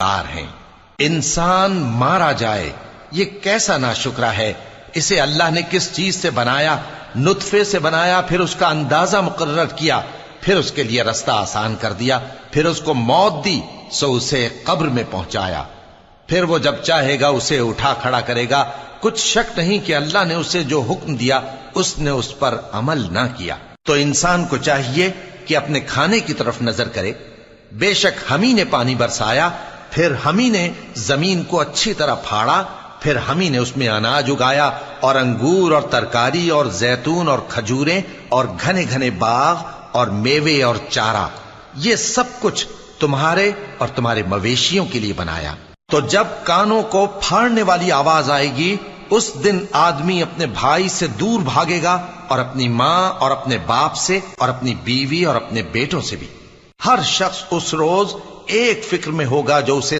ہیں۔ انسان مارا جائے، یہ کیسا ناشکرا ہے۔ اسے اللہ نے کس چیز سے بنایا؟ نطفے سے بنایا، پھر اس کا اندازہ مقرر کیا، پھر اس کے لیے رستہ آسان کر دیا، پھر اس کو موت دی سو اسے قبر میں پہنچایا، پھر وہ جب چاہے گا اسے اٹھا کھڑا کرے گا۔ کچھ شک نہیں کہ اللہ نے اسے جو حکم دیا اس نے اس پر عمل نہ کیا۔ تو انسان کو چاہیے کہ اپنے کھانے کی طرف نظر کرے۔ بے شک ہم ہی نے پانی برسایا، پھر ہم ہی نے زمین کو اچھی طرح پھاڑا، پھر ہم ہی نے اس میں اناج اگایا اور انگور اور ترکاری اور زیتون اور کھجوریں اور گھنے گھنے باغ اور میوے اور چارہ، یہ سب کچھ تمہارے اور تمہارے مویشیوں کے لیے بنایا۔ تو جب کانوں کو پھاڑنے والی آواز آئے گی، اس دن آدمی اپنے بھائی سے دور بھاگے گا، اور اپنی ماں اور اپنے باپ سے اور اپنی بیوی اور اپنے بیٹوں سے بھی۔ ہر شخص اس روز ایک فکر میں ہوگا جو اسے